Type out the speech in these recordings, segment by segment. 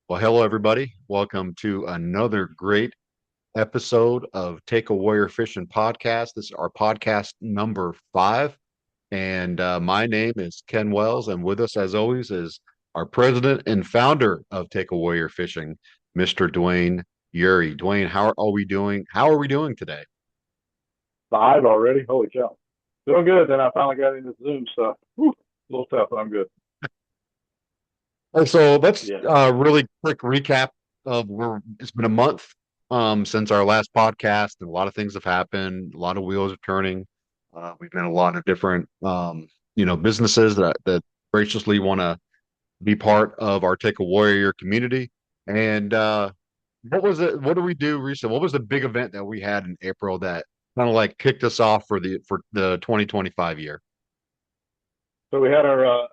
Well, hello, everybody. Welcome to another great episode of Take a Warrior Fishing Podcast. This is our podcast number 5. And my name is Ken Wells. And with us, as always, is our president and founder of Take a Warrior Fishing, Mr. Dwayne Uri. Dwayne, how are we doing? How are we doing today? 5 already? Holy cow. Doing good. Then I finally got into Zoom stuff. Whew, a little tough, but I'm good. And so let's Yeah. really quick recap of where it's been a month since our last podcast, and a lot of things have happened. A lot of wheels are turning. We've been a lot of different, businesses that graciously want to be part of our Take a Warrior community. And what was it? What did we do recently? What was the big event that we had in April that kind of like kicked us off for the 2025 year? So we had our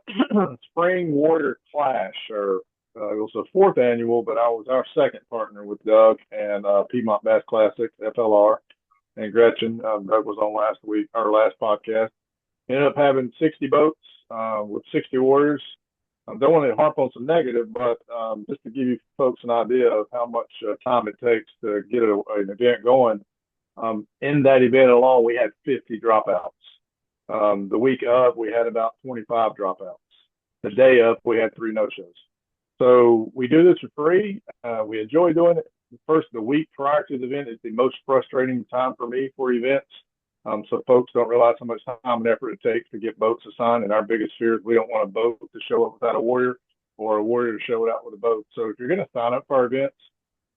Spring Warrior Clash, or it was the fourth annual, but I was our second partner with Doug and Piedmont Bass Classic, FLR, and Gretchen. Doug was on last week, our last podcast. Ended up having 60 boats with 60 warriors. I don't want to harp on some negative, but just to give you folks an idea of how much time it takes to get an event going, in that event alone, we had 50 dropouts. The week of, we had about 25 dropouts. The day of, we had 3 no-shows. So we do this for free. We enjoy doing it. The week prior to the event is the most frustrating time for me for events. So folks don't realize how much time and effort it takes to get boats assigned. And our biggest fear is we don't want a boat to show up without a warrior or a warrior to show it out with a boat. So if you're going to sign up for our events,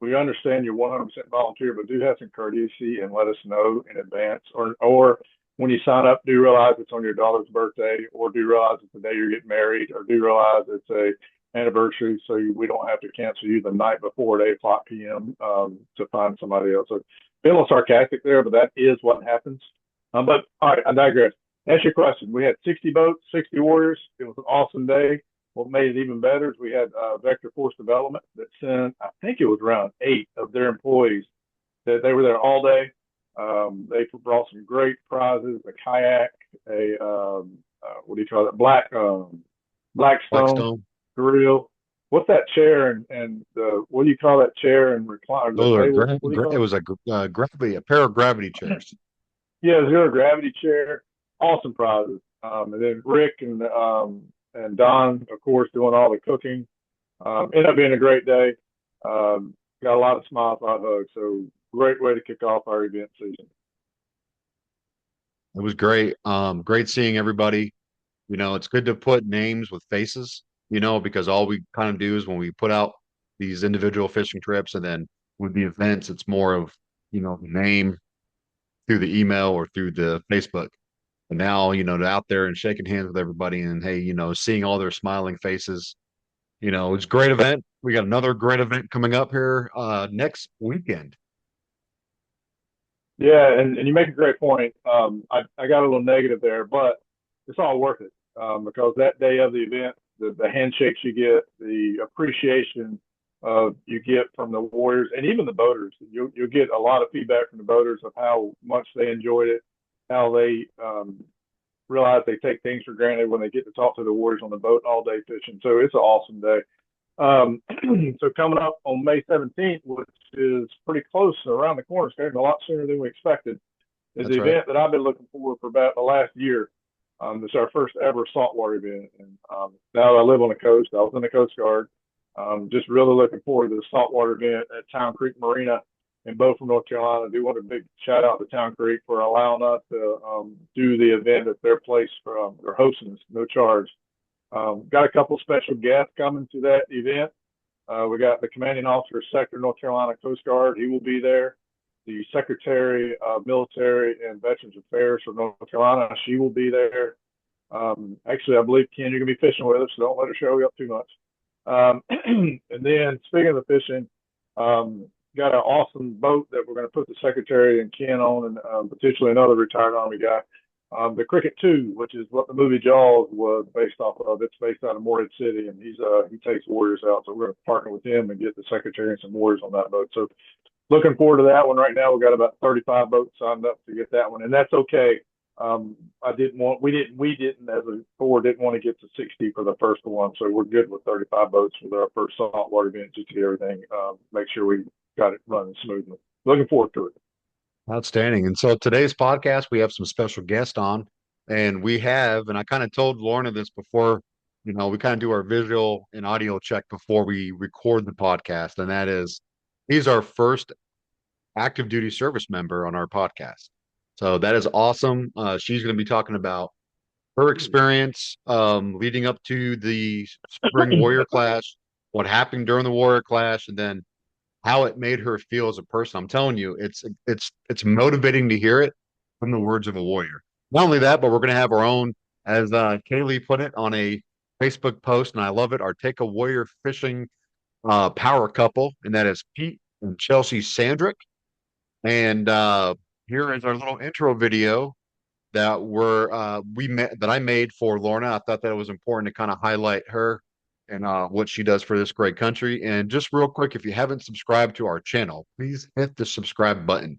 we understand you're 100% volunteer, but do have some courtesy and let us know in advance. Or when you sign up, do realize it's on your daughter's birthday, or do realize it's the day you're getting married, or do realize it's a anniversary, so we don't have to cancel you the night before at 8 o'clock p.m. To find somebody else. So being a little sarcastic there, but that is what happens. But all right, I digress. Answer your question. We had 60 boats, 60 warriors. It was an awesome day. What made it even better is we had Vector Force Development that sent, I think it was around 8 of their employees that they were there all day. They brought some great prizes: a kayak, a what do you call it? Blackstone Blackstone. grill. What's that chair and what do you call that chair and recliner? The Those are table. What do you it call it? was a pair of gravity chairs. Yeah, zero gravity chair. Awesome prizes. And then Rick and Don, of course, doing all the cooking. Ended up being a great day. Got a lot of smiles, a lot of hugs. So great way to kick off our event season. It was great. Great seeing everybody. It's good to put names with faces, because all we kind of do is when we put out these individual fishing trips and then with the events, it's more of, the name through the email or through the Facebook. And now, out there and shaking hands with everybody and hey, seeing all their smiling faces, it's a great event. We got another great event coming up here next weekend. Yeah, and you make a great point. I got a little negative there, but it's all worth it because that day of the event, the handshakes you get, the appreciation you get from the warriors and even the boaters. You'll get a lot of feedback from the boaters of how much they enjoyed it, how they realize they take things for granted when they get to talk to the warriors on the boat all day fishing. So it's an awesome day. Um, so coming up on May 17th, which is pretty close around the corner, it's getting a lot sooner than we expected, is That's the right. event that I've been looking for about the last year. It's our first ever saltwater event. And now that I live on the coast, I was in the Coast Guard. Just really looking forward to the saltwater event at Town Creek Marina in Beaufort, North Carolina. I do want a big shout out to Town Creek for allowing us to do the event at their place. They're hosting us, no charge. Got a couple special guests coming to that event. We got the commanding officer of Sector North Carolina Coast Guard. He will be there. The Secretary of Military and Veterans Affairs for North Carolina, she will be there. Actually, I believe, Ken, you're going to be fishing with us, so don't let her show you up too much. And then, speaking of the fishing, got an awesome boat that we're going to put the Secretary and Ken on, and potentially another retired Army guy. The Cricket 2, which is what the movie Jaws was based off of. It's based out of Morehead City, and he takes warriors out. So we're going to partner with him and get the Secretary and some warriors on that boat. So looking forward to that one. Right now, we've got about 35 boats signed up to get that one, and that's okay. We didn't as a board didn't want to get to 60 for the first one, so we're good with 35 boats with our first saltwater event, just to get everything, make sure we got it running smoothly. Looking forward to it. Outstanding. And so today's podcast, we have some special guests on, and and I kind of told Lorna this before, we kind of do our visual and audio check before we record the podcast, and that is, he's our first active duty service member on our podcast. So that is awesome. She's going to be talking about her experience leading up to the Spring Warrior Clash, what happened during the Warrior Clash, and then how it made her feel as a person. I'm telling you, it's motivating to hear it from the words of a warrior. Not only that, but we're going to have our own, as Kayleigh put it on a Facebook post, and I love it. Our Take a Warrior Fishing power couple, and that is Pete and Chelsea Shandrick. And here is our little intro video that I made for Lorna. I thought that it was important to kind of highlight her and what she does for this great country. And just real quick, if you haven't subscribed to our channel, please hit the subscribe button,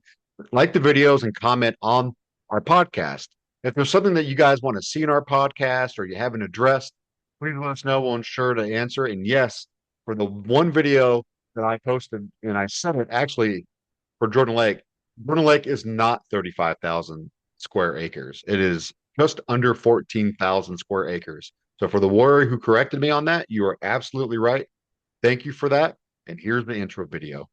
like the videos, and comment on our podcast. If there's something that you guys want to see in our podcast or you haven't addressed, please let us know. We'll ensure to answer. And yes, for the one video that I posted, and I said it actually for Jordan Lake. Jordan Lake is not 35,000 square acres. It is just under 14,000 square acres. So for the warrior who corrected me on that, you are absolutely right. Thank you for that. And here's the intro video.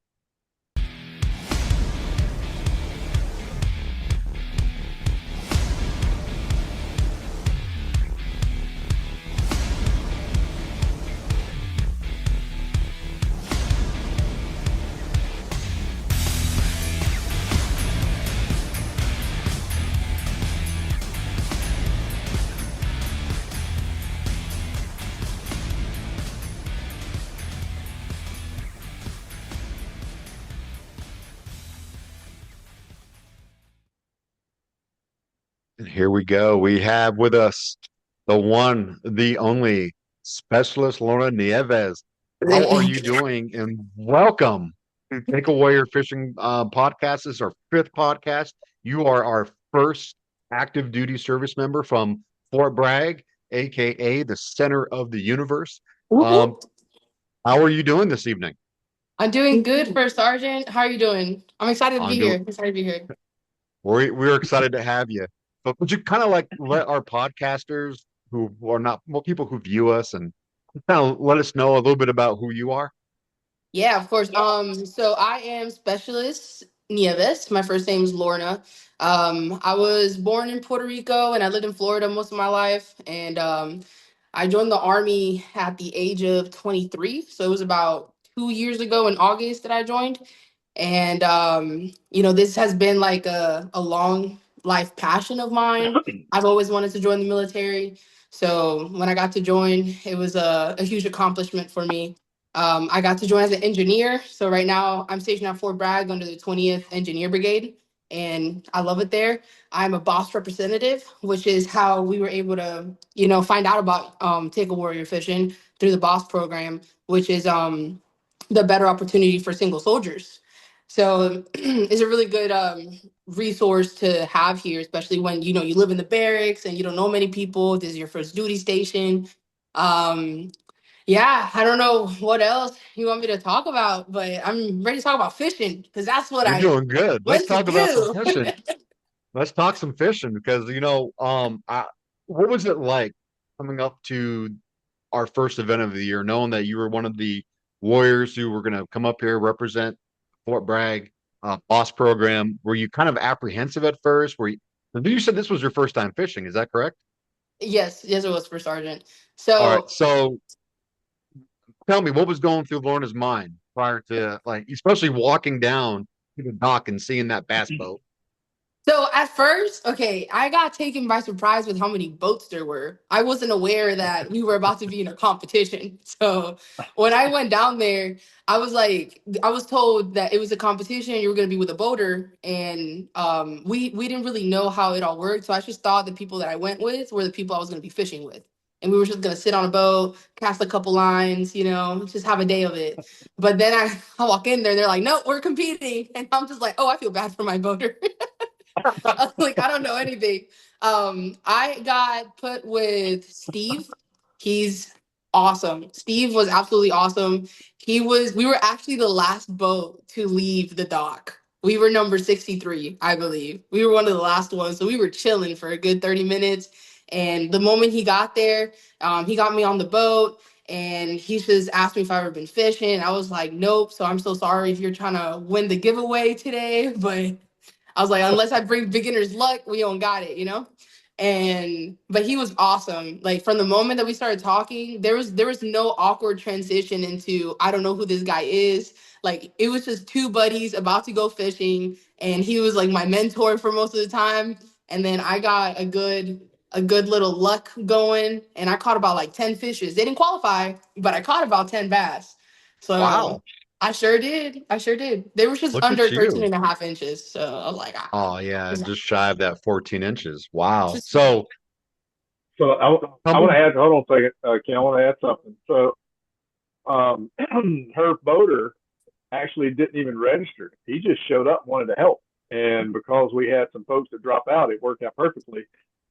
And here we go. We have with us the one, the only Specialist Lorna Nieves. How are you doing? And welcome to Take a Warrior Fishing Podcast. This is our fifth podcast. You are our first active duty service member from Fort Bragg, aka the center of the universe. Um, how are you doing this evening? I'm doing good, First Sergeant. How are you doing? I'm excited to I'm be doing. here. Excited to be here. We're excited to have you. But would you kind of like let our podcasters who are not, well, people who view us and kind of let us know a little bit about who you are? Yeah, of course. So I am Specialist Nieves. My first name is Lorna. I was born in Puerto Rico and I lived in Florida most of my life. And I joined the Army at the age of 23. So it was about 2 years ago in August that I joined. And this has been like a long life passion of mine. I've always wanted to join the military. So when I got to join, it was a huge accomplishment for me. I got to join as an engineer. So right now I'm stationed at Fort Bragg under the 20th Engineer Brigade, and I love it there. I'm a boss representative, which is how we were able to, find out about Take a Warrior Fishing through the boss program, which is the better opportunity for single soldiers. So it's a really good resource to have here, especially when you live in the barracks and you don't know many people. This is your first duty station. Um, yeah, I don't know what else you want me to talk about, but I'm ready to talk about fishing because that's what You're I doing good. Let's went to talk about some do. fishing. Let's talk some fishing because what was it like coming up to our first event of the year, knowing that you were one of the warriors who were going to come up here represent Fort Bragg boss program? Were you kind of apprehensive at first? You said this was your first time fishing? Is that correct? Yes, yes, it was for sergeant. All right, So so tell me what was going through Lorna's mind prior to like, especially walking down to the dock and seeing that bass boat. So at first, okay, I got taken by surprise with how many boats there were. I wasn't aware that we were about to be in a competition. So when I went down there, I was told that it was a competition. You were going to be with a boater, and we didn't really know how it all worked. So I just thought the people that I went with were the people I was going to be fishing with, and we were just going to sit on a boat, cast a couple lines, just have a day of it. But then I walk in there, and they're like, "No, we're competing," and I'm just like, "Oh, I feel bad for my boater." I was like, I don't know anything. I got put with Steve. He's awesome. Steve was absolutely awesome. We were actually the last boat to leave the dock. We were number 63, I believe. We were one of the last ones. So we were chilling for a good 30 minutes. And the moment he got there, he got me on the boat and he just asked me if I've ever been fishing. I was like, nope. So I'm so sorry if you're trying to win the giveaway today, but I was like, unless I bring beginner's luck, we don't got it, you know? And but he was awesome. Like from the moment that we started talking, there was no awkward transition into I don't know who this guy is. Like it was just two buddies about to go fishing, and he was like my mentor for most of the time. And then I got a good little luck going, and I caught about like 10 fishes. They didn't qualify, but I caught about 10 bass. So Wow. I sure did. I sure did. They were just Look under at 13 you. and a half inches. So I was like, Oh yeah, it's just shy of that 14 inches. Wow. just So So I want to coming, add. Hold on a second, Ken. I want to add something. So her boater actually didn't even register. He just showed up and wanted to help. And because we had some folks that drop out, it worked out perfectly.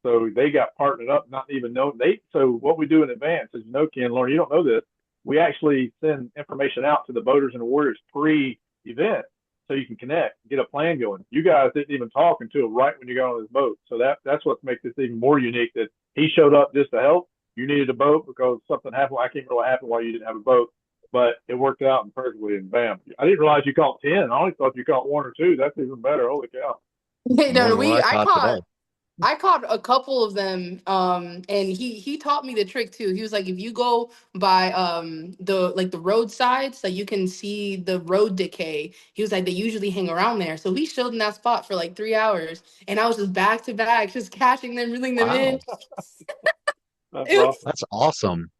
So they got partnered up, not even knowing they. So what we do in advance, as you know, Ken, Lauren, you don't know this. We actually send information out to the boaters and the warriors pre-event, so you can connect, get a plan going. You guys didn't even talk until right when you got on this boat. So that's what makes this even more unique. That he showed up just to help. You needed a boat because something happened. I can't remember what happened why you didn't have a boat, but it worked out perfectly, and bam. I didn't realize you caught 10. I only thought you caught one or two. That's even better. Holy cow. more no, than what we I caught today. I caught a couple of them, and he taught me the trick too. He was like, if you go by the roadsides, like you can see the road decay. He was like, they usually hang around there. So we chilled in that spot for like 3 hours, and I was just back to back, just catching them, reeling them in. Wow. That's It awesome. That's awesome.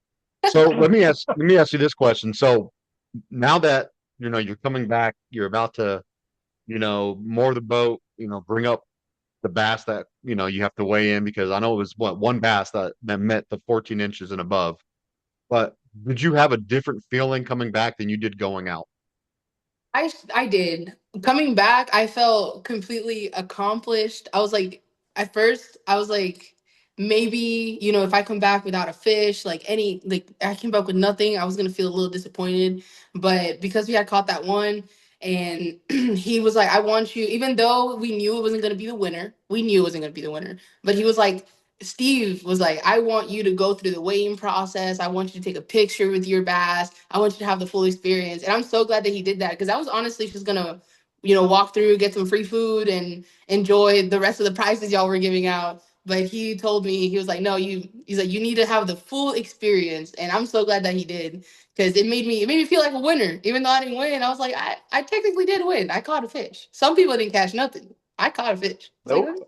So let me ask you this question. So now that you're coming back, you're about to moor the boat, bring up the bass that you have to weigh in because I know it was what one bass that met the 14 inches and above. But did you have a different feeling coming back than you did going out? I did. Coming back, I felt completely accomplished. I was like, at first, I was like, maybe, if I come back without a fish, like I came back with nothing, I was gonna feel a little disappointed. But because we had caught that one, and he was like, I want you, even though we knew it wasn't gonna be the winner, we knew it wasn't gonna be the winner, but he was like, Steve was like, I want you to go through the weighing process. I want you to take a picture with your bass. I want you to have the full experience. And I'm so glad that he did that because I was honestly just gonna, walk through, get some free food, and enjoy the rest of the prizes y'all were giving out. But he told me, he was like, no, he's like, you need to have the full experience. And I'm so glad that he did because it made me feel like a winner. Even though I didn't win, I was like, I technically did win. I caught a fish. Some people didn't catch nothing. I caught a fish. It's like, Nope.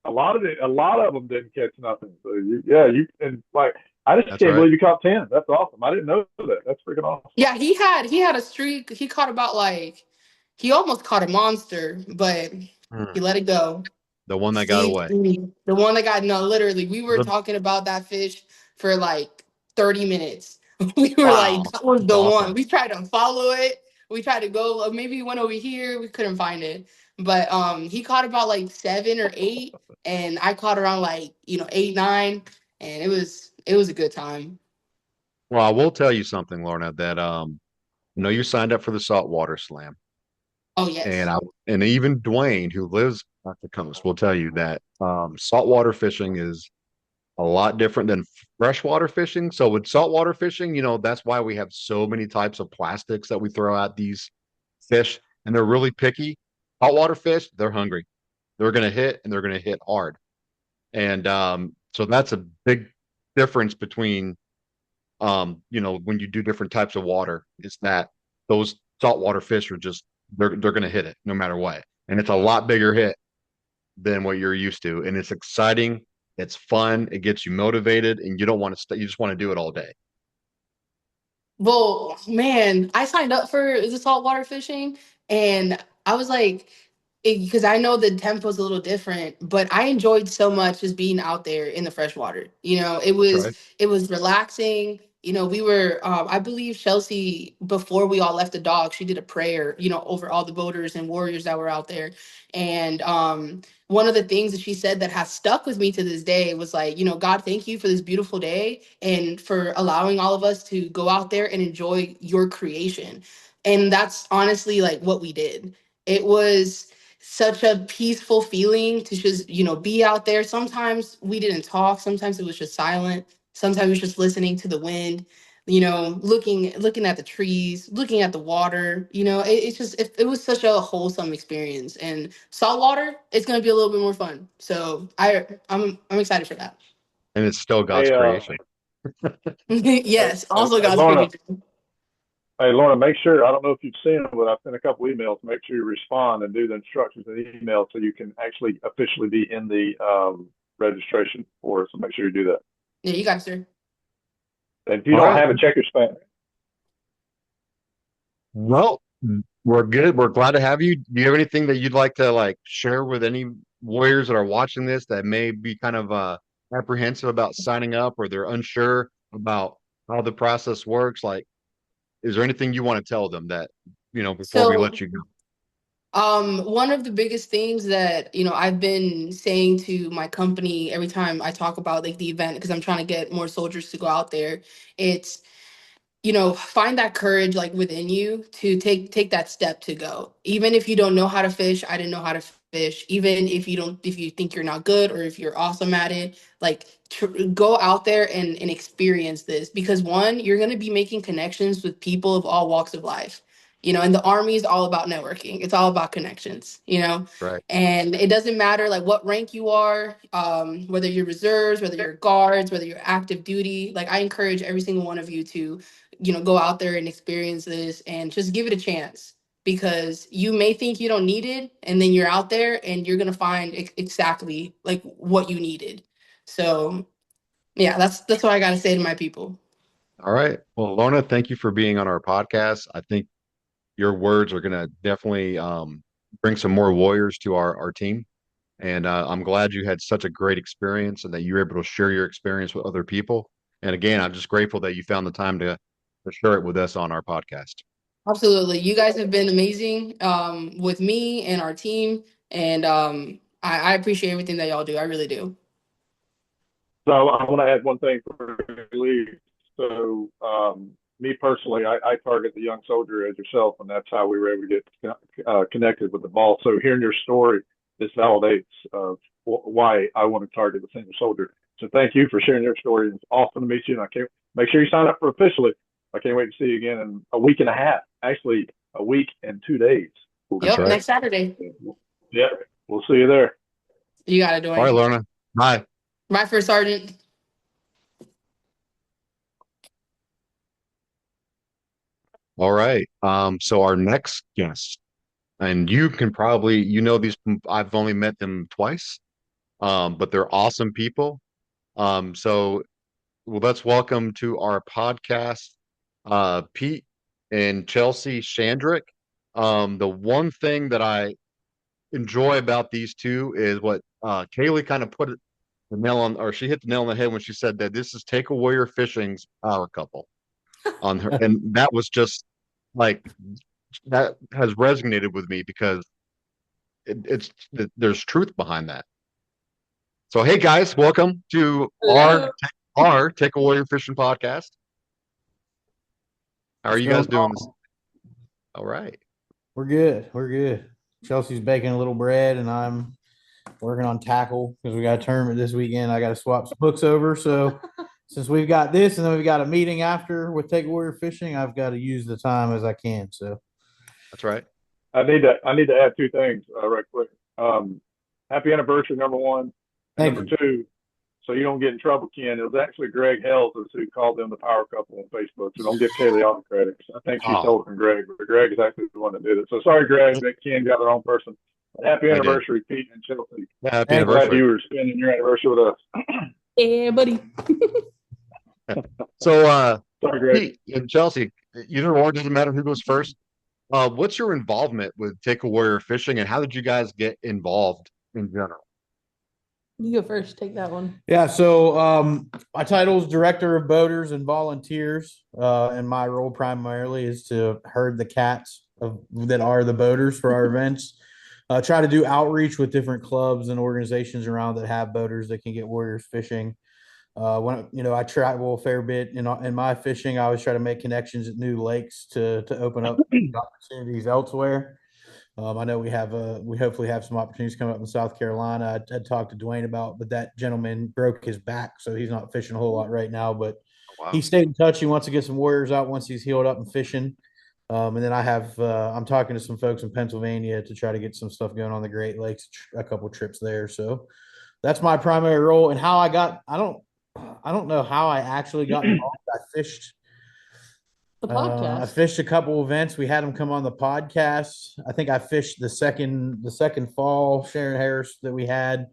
A lot of them didn't catch nothing. So yeah, and like, I just That's can't right. believe you caught 10. That's awesome. I didn't know that. That's freaking awesome. yeah, he had a streak. He caught about like he almost caught a monster, but Hmm. he let it go. The one that got Steve, away. the one that got no, literally, we were The talking about that fish for like 30 minutes. We were like, wow. that was That's the one. awesome. We tried to follow it. We tried to go, maybe we went over here. We couldn't find it. But he caught about like 7 or 8, and I caught around like 8, 9, and it was a good time. Well, I will tell you something, Lorna, that you signed up for the saltwater slam. Oh And yes. I and even Dwayne, who lives at the coast, will tell you that saltwater fishing is a lot different than freshwater fishing. So with saltwater fishing, that's why we have so many types of plastics that we throw at these fish, and they're really picky. Saltwater fish, they're hungry. They're going to hit, and they're going to hit hard. And so that's a big difference between when you do different types of water, is that those saltwater fish are just they're going to hit it no matter what, and it's a lot bigger hit than what you're used to, and it's exciting, it's fun, it gets you motivated, and you don't want to you just want to do it all day. Well, man, I signed up for the saltwater fishing, and I was like, because I know the tempo is a little different, but I enjoyed so much just being out there in the freshwater. It That's was right. it was relaxing. We were, I believe Chelsea, before we all left the dock, she did a prayer, over all the boaters and warriors that were out there. And one of the things that she said that has stuck with me to this day was like, God, thank you for this beautiful day and for allowing all of us to go out there and enjoy your creation. And that's honestly like what we did. It was such a peaceful feeling to just, be out there. Sometimes we didn't talk, sometimes it was just silent. Sometimes it was just listening to the wind, looking at the trees, looking at the water. It was such a wholesome experience. And saltwater, it's gonna be a little bit more fun. So I'm excited for that. And it's still God's Hey, creation. hey, Yes, hey, also hey, God's Lorna. creation. Hey, Lorna, make sure, I don't know if you've seen them, but I've sent a couple emails. Make sure you respond and do the instructions in the email so you can actually officially be in the registration for it. So make sure you do that. Yeah, you got it, sir. And if you All don't right. have it, check your spam. Well, we're good. We're glad to have you. Do you have anything that you'd like to like share with any warriors that are watching this that may be kind of apprehensive about signing up, or they're unsure about how the process works? Like, is there anything you want to tell them that, before we So let you go? one of the biggest things that, I've been saying to my company every time I talk about like the event, because I'm trying to get more soldiers to go out there, it's find that courage like within you to take that step to go. Even if you don't know how to fish, I didn't know how to fish. Even if you think you're not good or if you're awesome at it, like go out there and experience this, because one, you're going to be making connections with people of all walks of life. And the Army is all about networking. It's all about connections. Right. And it doesn't matter like what rank you are, whether you're reserves, whether you're guards, whether you're active duty. Like I encourage every single one of you to go out there and experience this and just give it a chance, because you may think you don't need it and then you're out there and you're going to find exactly like what you needed. So yeah, that's what I got to say to my people. All right. Well, Lorna, thank you for being on our podcast. I think your words are going to definitely bring some more warriors to our team. And I'm glad you had such a great experience and that you were able to share your experience with other people. And again, I'm just grateful that you found the time to share it with us on our podcast. Absolutely, you guys have been amazing with me and our team, and I appreciate everything that y'all do. I really do. So I want to add one thing for Lee. So me personally, I target the young soldier as yourself, and that's how we were able to get connected with the ball. So hearing your story, this validates why I want to target the senior soldier. So thank you for sharing your story. It's awesome to meet you, and I can't make sure you sign up for officially. I can't wait to see you again in a week and a half. Actually, a week and 2 days. We'll be That's Yep, right. next Saturday. Yeah, we'll see you there. You got it, All right, Dwayne. Lorna. Bye. Bye, First Sergeant. All right. So our next guest, and you can probably, these, I've only met them twice, but they're awesome people. So well, let's welcome to our podcast, Pete and Chelsea Shandrick. The one thing that I enjoy about these two is what Kayleigh kind of put the nail on, or she hit the nail on the head when she said that this is Take a Warrior Fishing's power couple on her, and that was just like that has resonated with me because there's truth behind that. So hey guys, welcome to Hello. our Take a Warrior Fishing podcast. How are What's you going guys doing this? on? All right. We're good. We're good. Chelsea's baking a little bread, and I'm working on tackle because we got a tournament this weekend. I got to swap some hooks over. So since we've got this, and then we've got a meeting after with Take Warrior Fishing, I've got to use the time as I can. So That's right. I need to add two things right quick. Happy anniversary, number one, and thank number you. two. So you don't get in trouble, Ken. It was actually Greg Hells who called them the power couple on Facebook. So don't give Kayleigh all the credit. I think she Oh, stole it from Greg, but Greg is actually the one that did it. So sorry, Greg, that Ken got the wrong person. But happy I did. anniversary, Pete and Chelsea. Yeah, happy Thank Glad anniversary. you were spending your anniversary with us. Yeah, buddy. So Sorry, Greg. Pete and Chelsea, either or, doesn't matter who goes first. What's your involvement with Take a Warrior Fishing and how did you guys get involved in general? You go first. Take that one. Yeah, so my title is Director of Boaters and Volunteers, and my role primarily is to herd the cats that are the boaters for our events. Try to do outreach with different clubs and organizations around that have boaters that can get warriors fishing. When I travel a fair bit in my fishing, I always try to make connections at new lakes to open up opportunities elsewhere. I know we hopefully have some opportunities coming up in South Carolina. I had talked to Dwayne about, but that gentleman broke his back, so he's not fishing a whole lot right now. But he Wow. stayed in touch. He wants to get some warriors out once he's healed up and fishing. And then I'm talking to some folks in Pennsylvania to try to get some stuff going on the Great Lakes, a couple trips there. So that's my primary role. And how I don't know how I actually got involved. The podcast. I fished a couple events. We had them come on the podcast. I think I fished the second fall Sharon Harris that we had,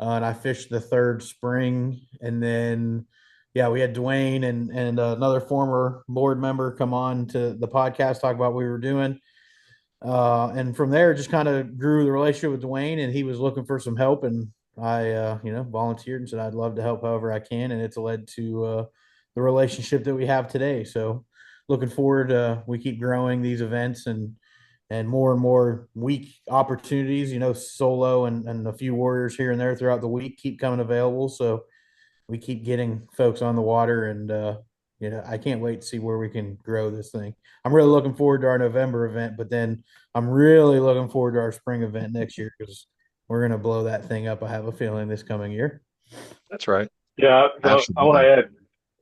and I fished the third spring. And then, yeah, we had Dwayne and another former board member come on to the podcast, talk about what we were doing. And from there, just kind of grew the relationship with Dwayne, and he was looking for some help, and I volunteered and said I'd love to help however I can, and it's led to the relationship that we have today. So looking forward, we keep growing these events and more week opportunities, solo and a few warriors here and there throughout the week keep coming available. So we keep getting folks on the water, and I can't wait to see where we can grow this thing. I'm really looking forward to our November event, but then I'm really looking forward to our spring event next year because we're going to blow that thing up. I have a feeling this coming year. That's right. Yeah, so I want Absolutely. to add.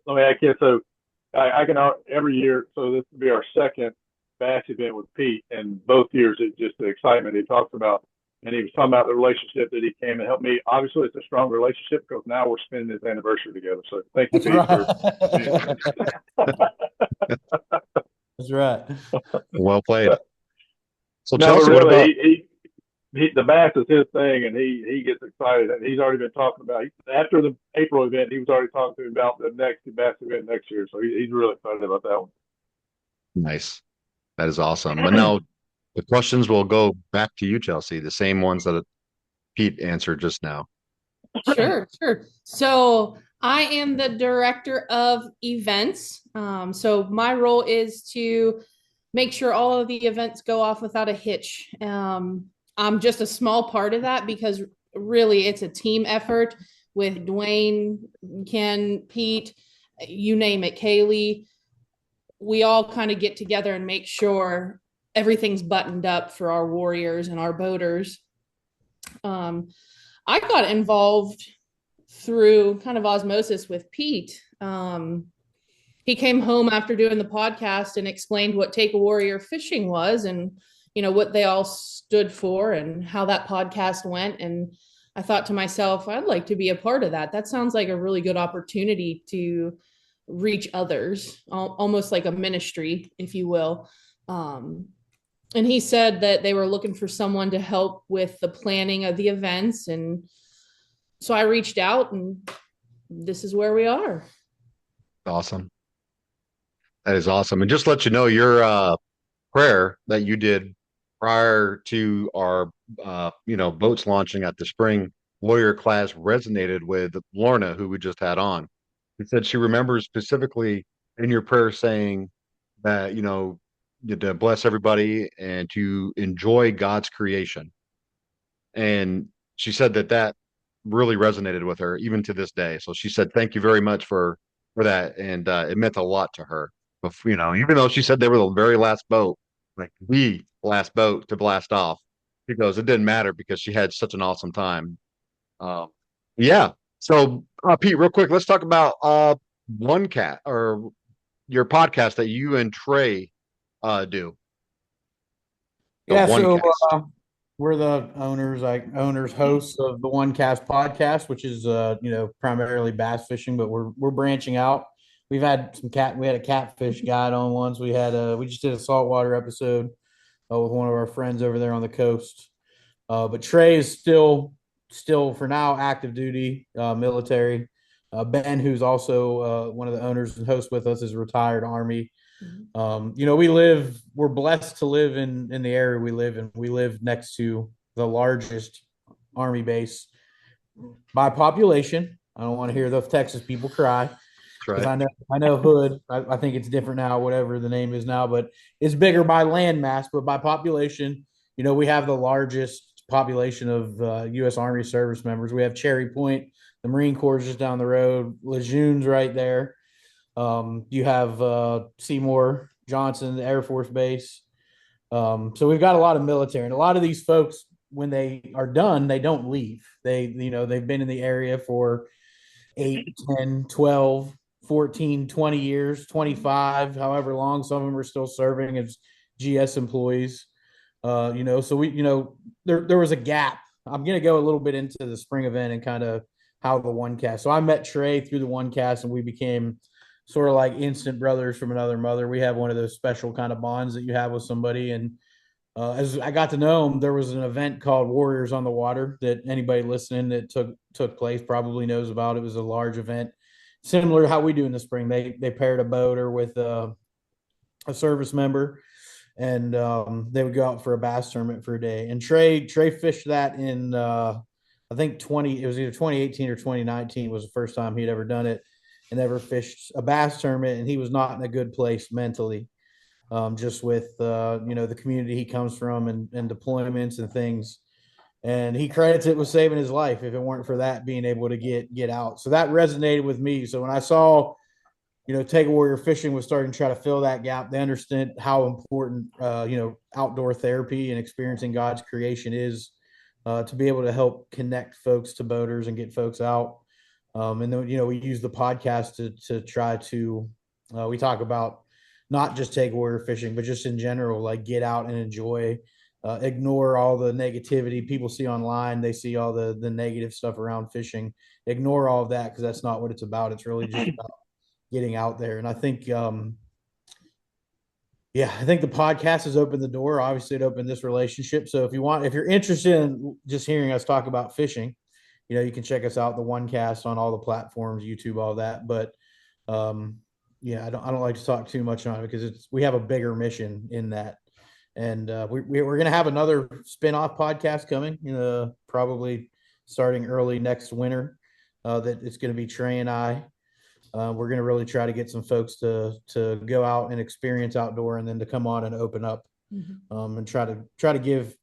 Let me add, Ken. So I can every year. So this will be our second bass event with Pete, and both years it's just the excitement he talks about, and he was talking about the relationship that he came and helped me. Obviously, it's a strong relationship because now we're spending this anniversary together. So thank you, That's Pete, right. That's right. Well played. So No, but Chelsea, what about? really, the bass is his thing, and he gets excited. And he's already been talking about after the April event. He was already talking to me about the next bass event next year. So he's really excited about that one. Nice. That is awesome. But now the questions will go back to you, Chelsea, the same ones that Pete answered just now. Sure. So I am the director of events. So my role is to make sure all of the events go off without a hitch. I'm just a small part of that because really it's a team effort with Dwayne, Ken, Pete, you name it, Kayleigh. We all kind of get together and make sure everything's buttoned up for our warriors and our boaters. I got involved through kind of osmosis with Pete. He came home after doing the podcast and explained what Take a Warrior Fishing was and, what they all stood for and how that podcast went. And I thought to myself, I'd like to be a part of that. That sounds like a really good opportunity to reach others, almost like a ministry, if you will. And he said that they were looking for someone to help with the planning of the events. And so I reached out, and this is where we are. Awesome. That is awesome. And just to let you know, your prayer that you did prior to our boats launching at the spring warrior class resonated with Lorna, who we just had on. She said she remembers specifically in your prayer saying that, to bless everybody and to enjoy God's creation. And she said that really resonated with her even to this day. So she said, thank you very much for that. And it meant a lot to her. But, even though she said they were the very last boat, like the last boat to blast off, because it didn't matter because she had such an awesome time. Yeah. So, Pete, real quick, let's talk about One Cat or your podcast that you and Trey do. Yeah, One so Cast. we're the hosts of the One Cast podcast, which is primarily bass fishing, but we're branching out. We had a catfish guide on once. We just did a saltwater episode with one of our friends over there on the coast. But Trey is still for now active duty military. Ben, who's also one of the owners and hosts with us, is retired Army. We're blessed to live in the area we live in. We live next to the largest Army base by population. I don't want to hear the Texas people cry That's because right. I know Hood. I think it's different now, whatever the name is now, but it's bigger by land mass, but by population. We have the largest population of U.S. Army service members. We have Cherry Point, the Marine Corps is just down the road, Lejeune's right there. You have Seymour Johnson, the Air Force Base. So we've got a lot of military, and a lot of these folks, when they are done, they don't leave. They've been in the area for 8, 10, 12, 14, 20 years, 25, however long. Some of them are still serving as GS employees. So there was a gap. I'm going to go a little bit into the spring event and kind of how the one cast. So I met Trey through the one cast, and we became sort of like instant brothers from another mother. We have one of those special kind of bonds that you have with somebody. And as I got to know him, there was an event called Warriors on the Water that anybody listening that took place probably knows about. It was a large event, similar to how we do in the spring. They paired a boater with a service member, and they would go out for a bass tournament for a day. And Trey fished that in I think it was either 2018 or 2019 was the first time he'd ever done it, and ever fished a bass tournament. And he was not in a good place mentally, just with the community he comes from and deployments and things. And he credits it with saving his life if it weren't for that being able to get out. So that resonated with me. So when I saw Take a Warrior Fishing was starting to try to fill that gap, they understand how important outdoor therapy and experiencing God's creation is, to be able to help connect folks to boaters and get folks out. And then we use the podcast to try to we talk about not just take warrior fishing, but just in general, like get out and enjoy. Ignore all the negativity people see online. They see all the negative stuff around fishing. Ignore all of that because that's not what it's about. It's really just about getting out there. And I think, I think the podcast has opened the door. Obviously, it opened this relationship. So if you're interested in just hearing us talk about fishing, you can check us out, the one cast on all the platforms, YouTube, all that. But I don't like to talk too much on it because we have a bigger mission in that. And we're going to have another spin-off podcast coming, probably starting early next winter. That it's going to be Trey and I. We're going to really try to get some folks to go out and experience outdoor, and then to come on and open up, and try to give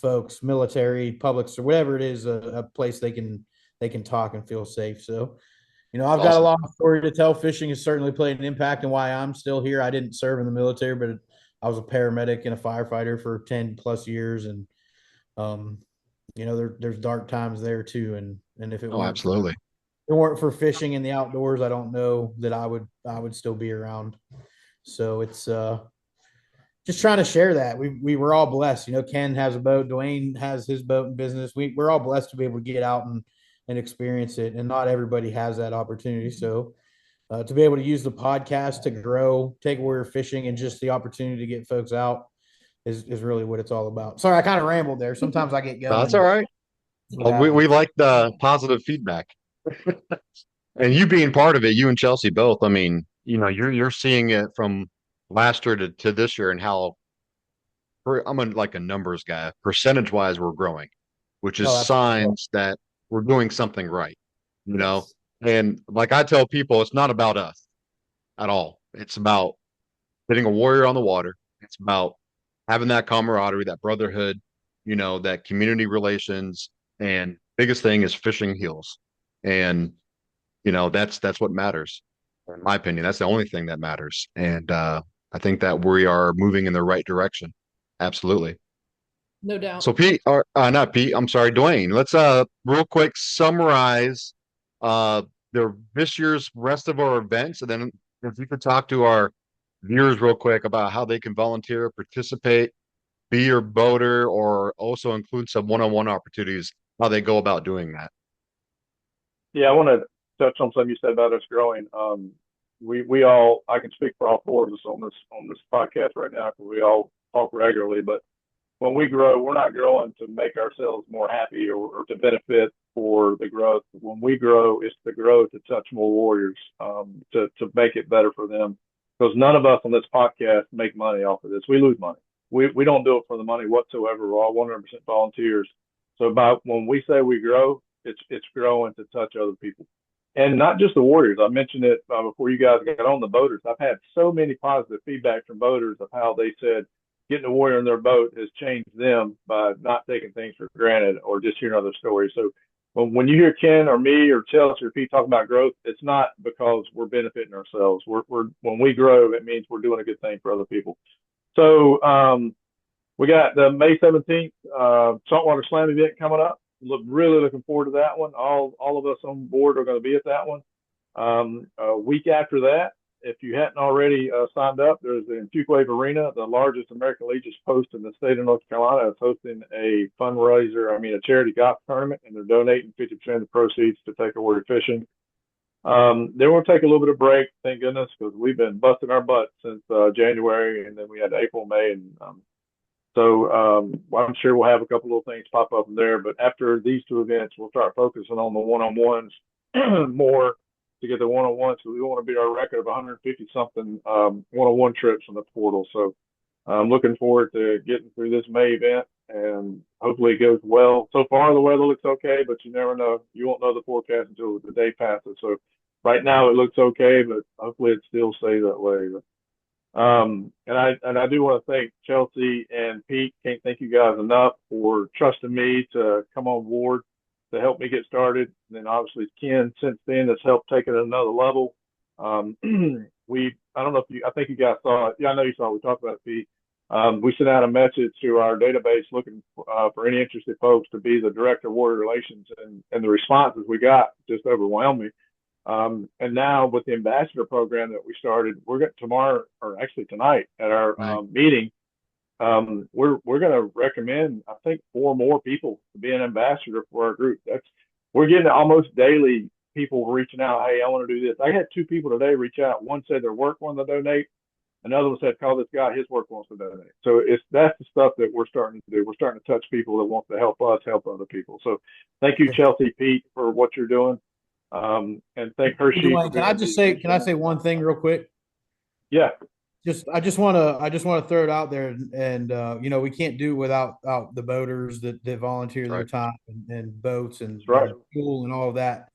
folks, military, publics, or whatever it is, a place they can talk and feel safe. So, I've got a Awesome. long story to tell. Fishing has certainly played an impact in why I'm still here. I didn't serve in the military, but I was a paramedic and a firefighter for 10 plus years. And, there's dark times there too. And if it Absolutely. weren't for fishing in the outdoors, I don't know that I would still be around. So it's just trying to share that. We were all blessed. Ken has a boat, Dwayne has his boat and business. We're all blessed to be able to get out and experience it. And not everybody has that opportunity. So to be able to use the podcast to grow, Take Warrior Fishing, and just the opportunity to get folks out is really what it's all about. Sorry, I kind of rambled there. Sometimes I get going. That's all right. Well, we like the positive feedback. And you being part of it, you and Chelsea both. I mean, you're seeing it from last year to this year, and how I'm like a numbers guy. Percentage wise, we're growing, which is signs that we're doing something right. Yes. And like I tell people, it's not about us at all. It's about getting a warrior on the water. It's about having that camaraderie, that brotherhood, that community relations. And biggest thing is fishing heals. And that's what matters. In my opinion, that's the only thing that matters. And I think that we are moving in the right direction. Absolutely. No doubt. So Pete, or not Pete, I'm sorry, Dwayne. Let's real quick summarize this year's rest of our events, and then if you could talk to our viewers real quick about how they can volunteer, participate, be your boater, or also include some one-on-one opportunities, how they go about doing that. Yeah, I want to touch on something you said about us growing. We all, I can speak for all four of us on this podcast right now because we all talk regularly. But when we grow, we're not growing to make ourselves more happy or to benefit for the growth. When we grow, it's to grow to touch more warriors, to make it better for them. Because none of us on this podcast make money off of this. We lose money. We don't do it for the money whatsoever. We're all 100% volunteers. So when we say we grow, it's growing to touch other people, and not just the warriors. I mentioned it before you guys got on, the boaters. I've had so many positive feedback from boaters of how they said getting a warrior in their boat has changed them by not taking things for granted or just hearing other stories. So when you hear Ken or me or Chelsea or Pete talk about growth, it's not because we're benefiting ourselves. We're when we grow, it means we're doing a good thing for other people. So we got the May 17th Saltwater Slam event coming up. Really looking forward to that one. All of us on board are going to be at that one. A week after that, if you hadn't already signed up, there's the Fuquay Arena, the largest American Legion post in the state of North Carolina. It's hosting a fundraiser, a charity golf tournament, and they're donating 50% of the proceeds to take a warrior fishing. Then we'll take a little bit of break, thank goodness, because we've been busting our butts since January, and then we had April, May, and so I'm sure we'll have a couple little things pop up in there. But after these two events, we'll start focusing on the one-on-ones more to get the one-on-ones. So we want to beat our record of 150 something one-on-one trips on the portal. So I'm looking forward to getting through this May event, and hopefully it goes well. So far the weather looks okay, but you never know. You won't know the forecast until the day passes. So right now it looks okay, but hopefully it still stays that way. And I do want to thank Chelsea and Pete. Can't thank you guys enough for trusting me to come on board to help me get started. And then obviously Ken since then has helped take it at another level. I don't know if I think you guys saw it. Yeah, I know you saw it. We talked about it, Pete. We sent out a message to our database looking for any interested folks to be the director of warrior relations, and the responses we got just overwhelmed me. And now with the ambassador program that we started, we're going tomorrow, or actually tonight at our meeting, we're going to recommend, I think, 4 more people to be an ambassador for our group. We're getting almost daily people reaching out. Hey, I want to do this. I had 2 people today reach out. One said their work wanted to donate. Another one said, call this guy, his work wants to donate. So that's the stuff that we're starting to do. We're starting to touch people that want to help us help other people. So thank you, Chelsea, Pete, for what you're doing. And thank Hershey. Can I say one thing real quick? Yeah. I just want to throw it out there, and we can't do without the boaters that volunteer their time and boats and fuel and all of that.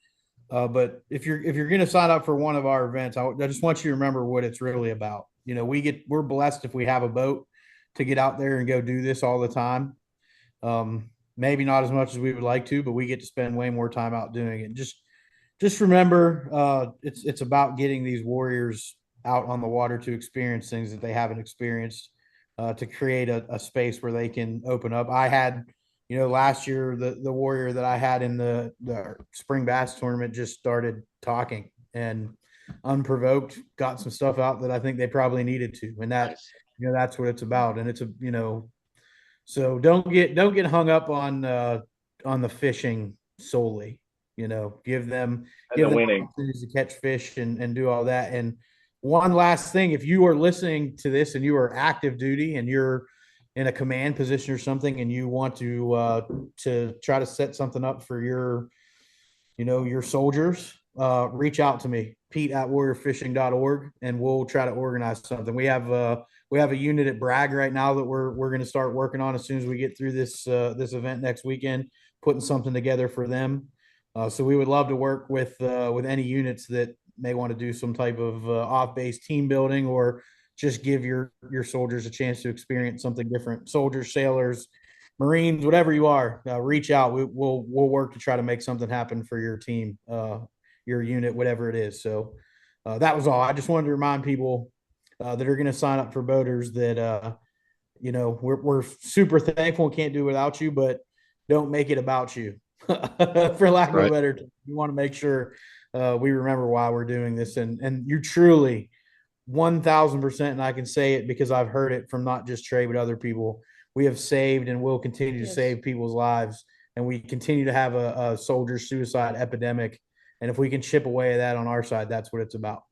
But if you're going to sign up for one of our events, I just want you to remember what it's really about. We're blessed if we have a boat to get out there and go do this all the time. Maybe not as much as we would like to, but we get to spend way more time out doing it. Just remember, it's about getting these warriors out on the water to experience things that they haven't experienced, to create a space where they can open up. I had, last year, the warrior that I had in the spring bass tournament just started talking and unprovoked got some stuff out that I think they probably needed to. And that's what it's about. And it's so don't get hung up on the fishing solely. Give them opportunities to catch fish and do all that. And one last thing, if you are listening to this and you are active duty and you're in a command position or something, and you want to try to set something up for your soldiers, reach out to me, Pete@warriorfishing.org, and we'll try to organize something. We have a unit at Bragg right now that we're going to start working on as soon as we get through this event next weekend, putting something together for them. So we would love to work with any units that may want to do some type of off-base team building, or just give your soldiers a chance to experience something different. Soldiers, sailors, Marines, whatever you are, reach out. We'll work to try to make something happen for your team, your unit, whatever it is. So that was all. I just wanted to remind people that are going to sign up for boaters that we're super thankful and can't do without you, but don't make it about you. For lack of a better term. We want to make sure we remember why we're doing this, and you truly 1,000%, and I can say it because I've heard it from not just Trey but other people, we have saved and will continue to save people's lives, and we continue to have a soldier suicide epidemic, and if we can chip away at that on our side, that's what it's about.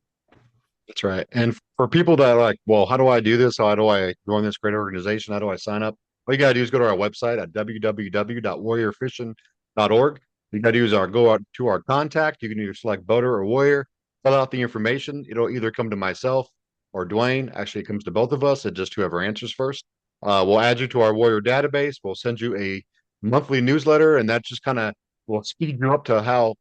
That's right. And for people that are like, well, how do I do this? How do I join this great organization? How do I sign up? All you got to do is go to our website at www.warriorfishing.org. You got to go out to our contact. You can either select boater or warrior, fill out the information. It'll either come to myself or Dwayne. Actually, it comes to both of us. It's just whoever answers first. We'll add you to our warrior database. We'll send you a monthly newsletter, and that just kind of will speed you up to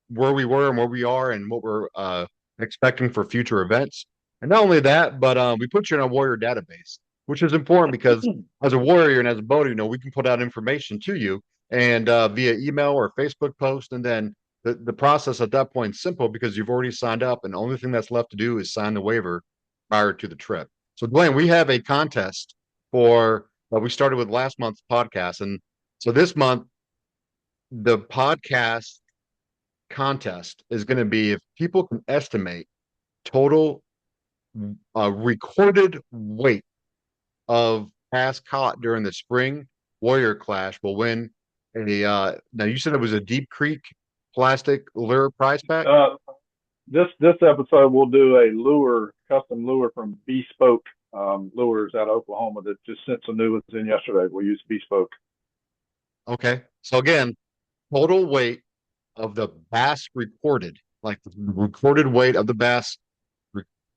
where we were and where we are and what we're expecting for future events. And not only that, but we put you in a warrior database, which is important because as a warrior and as a boater, we can put out information to you and via email or Facebook post. And then the process at that point is simple because you've already signed up. And the only thing that's left to do is sign the waiver prior to the trip. So, Dwayne, we have a contest for we started with last month's podcast. And so this month, the podcast contest is going to be if people can estimate total recorded weight of bass caught during the spring warrior clash will win a now you said it was a Deep Creek plastic lure prize pack. This episode we'll do a custom lure from Bespoke Lures out of Oklahoma that just sent some new ones in yesterday. We'll use Bespoke. Okay, so again, total weight of the bass recorded, like the recorded weight of the bass.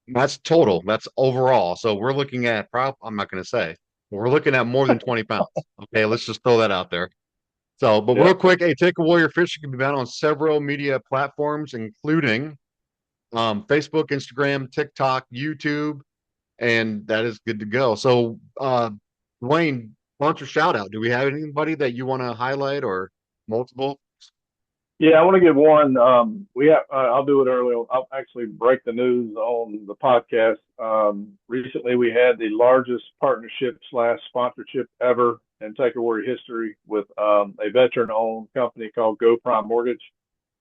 That's total. That's overall. So we're looking at I'm not going to say, but we're looking at more than 20 pounds. Okay, let's just throw that out there. So, but real quick, Take a Warrior Fishing can be found on several media platforms, including Facebook, Instagram, TikTok, YouTube, and that is good to go. So, Dwayne, sponsor shout out. Do we have anybody that you want to highlight or multiple? Yeah, I want to give one. I'll do it early. I'll actually break the news on the podcast. Recently, we had the largest partnership / sponsorship ever in Take a Warrior history with a veteran-owned company called Go Prime Mortgage.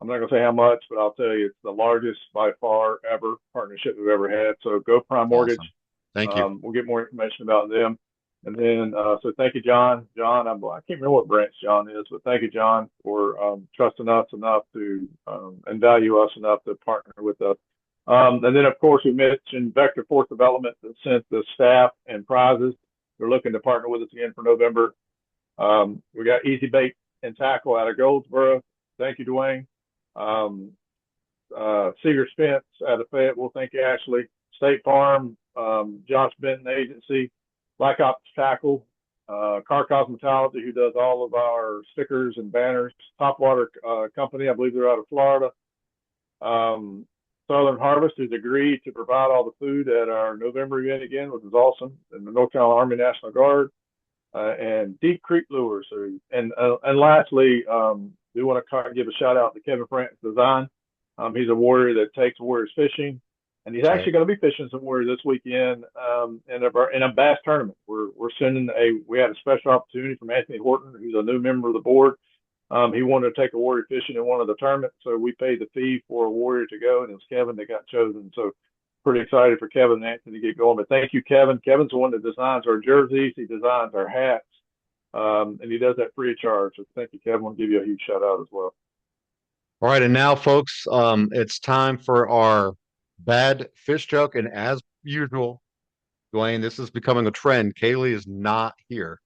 I'm not going to say how much, but I'll tell you it's the largest by far ever partnership we've ever had. So Go Prime Mortgage. Awesome. Thank you. We'll get more information about them. And then, so thank you, John. John, I can't remember what branch John is, but thank you, John, for trusting us enough to and value us enough to partner with us. And then, of course, we mentioned Vector Force Development that sent the staff and prizes. They're looking to partner with us again for November. We got Easy Bait and Tackle out of Goldsboro. Thank you, Dwayne. Seegars Fence out of Fayetteville. Thank you, Ashley. State Farm, Josh Benton Agency. Black Ops Tackle, Car Cosmetology, who does all of our stickers and banners. Topwater Company, I believe they're out of Florida. Southern Harvest, who's agreed to provide all the food at our November event again, which is awesome. And the North Carolina Army National Guard. And Deep Creek Lures. And lastly, we want to give a shout out to Kevin Francis Design. He's a warrior that takes warriors fishing. And he's actually going to be fishing somewhere this weekend in a bass tournament. We had a special opportunity from Anthony Horton, who's a new member of the board. He wanted to take a warrior fishing in one of the tournaments, so we paid the fee for a warrior to go, and it was Kevin that got chosen. So pretty excited for Kevin and Anthony to get going. But thank you, Kevin. Kevin's the one that designs our jerseys. He designs our hats, and he does that free of charge. So thank you, Kevin. I'll give you a huge shout out as well. All right, and now, folks, it's time for our bad fish joke, and as usual, Dwayne, this is becoming a trend. Kayleigh is not here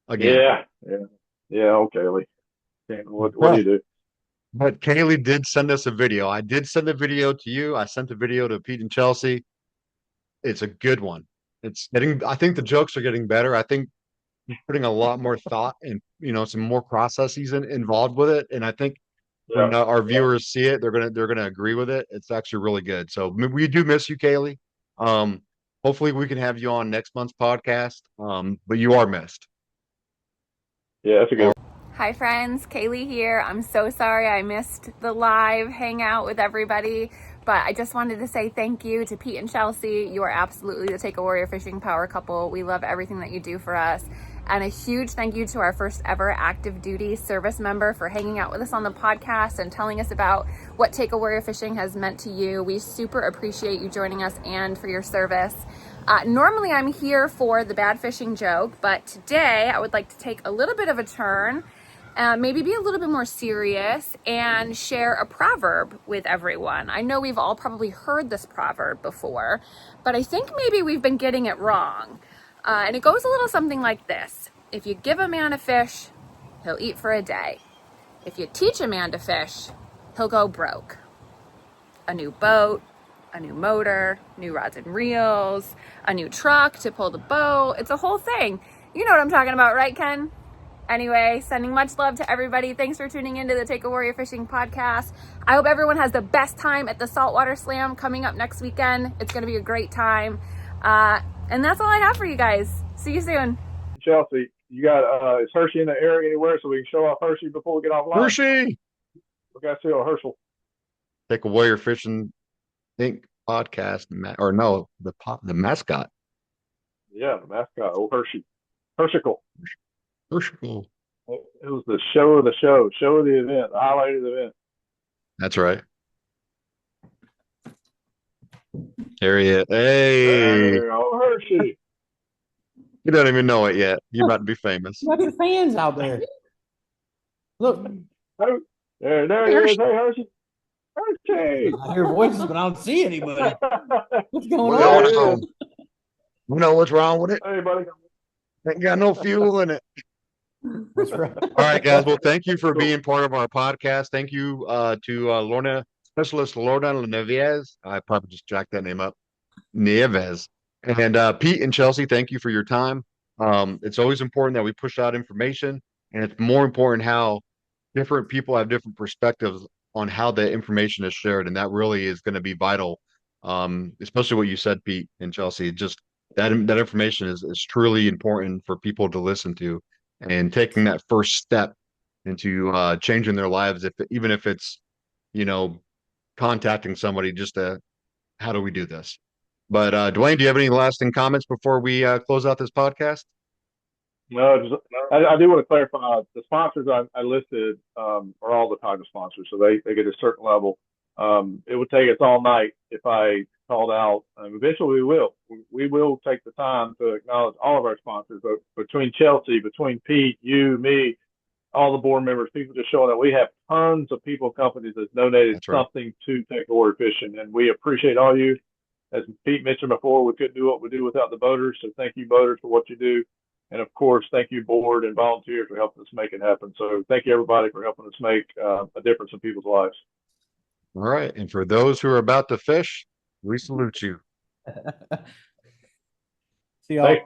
again. Yeah. Okay, Lee. What do you do? But Kayleigh did send us a video. I did send a video to you. I sent a video to Pete and Chelsea. It's a good one. I think the jokes are getting better. I think he's putting a lot more thought and some more processes involved with it. And I think when our viewers see it, they're gonna agree with it. It's actually really good. So we do miss you, Kayleigh. Hopefully we can have you on next month's podcast. But you are missed. Yeah, that's a good one. Hi friends, Kayleigh here. I'm so sorry I missed the live hangout with everybody, but I just wanted to say thank you to Pete and Chelsea. You are absolutely the Take a Warrior Fishing power couple. We love everything that you do for us. And a huge thank you to our first ever active duty service member for hanging out with us on the podcast and telling us about what Take a Warrior Fishing has meant to you. We super appreciate you joining us and for your service. Normally I'm here for the bad fishing joke, but today I would like to take a little bit of a turn, maybe be a little bit more serious and share a proverb with everyone. I know we've all probably heard this proverb before, but I think maybe we've been getting it wrong. And it goes a little something like this. If you give a man a fish, he'll eat for a day. If you teach a man to fish, he'll go broke. A new boat, a new motor, new rods and reels, a new truck to pull the boat. It's a whole thing. You know what I'm talking about, right, Ken? Anyway, sending much love to everybody. Thanks for tuning into the Take a Warrior Fishing podcast. I hope everyone has the best time at the Saltwater Slam coming up next weekend. It's going to be a great time. And that's all I have for you guys. See you soon. Chelsea, you got is Hershey in the area anywhere so we can show off Hershey before we get offline? Hershey, We got to see Herschel. Take a Warrior Fishing Inc. podcast, or no, the mascot. Yeah, the mascot, old Hershey. Hersheycle. Hershey. It was the show of the show of the event, the highlight of the event. That's right. Here he is. Hey, Oh, Hershey. you don't even know it yet. You're about to be famous. Look at the fans out there. Look, There he is. Hey, Hershey. Hershey. I hear voices, but I don't see anybody. What's going What's on? going on? You know what's wrong with it? Hey, buddy. Ain't got no fuel in it. That's right. All right, guys. Well, thank you for being part of our podcast. Thank you to Lorna Specialist Lorna Nieves. I probably just jacked that name up. Nieves. And Pete and Chelsea, thank you for your time. It's always important that we push out information, and it's more important how different people have different perspectives on how the information is shared, and that really is going to be vital. Especially what you said, Pete and Chelsea. Just that information is truly important for people to listen to, and taking that first step into changing their lives, even if it's, contacting somebody just to, how do we do this? But Dwayne, do you have any lasting comments before we close out this podcast? No, I do want to clarify the sponsors I listed are all the Tiger sponsors, so they get a certain level. It would take us all night if I called out. Eventually, we will take the time to acknowledge all of our sponsors. But between Chelsea, between Pete, you, me, all the board members, people just showing that we have tons of people, companies that's donated something to Take a Warrior Fishing, and we appreciate all you. As Pete mentioned before, we couldn't do what we do without the boaters. So thank you, boaters, for what you do. And of course, thank you, board and volunteers, for helping us make it happen. So thank you, everybody, for helping us make a difference in people's lives. All right. And for those who are about to fish, we salute you. See y'all. Thanks.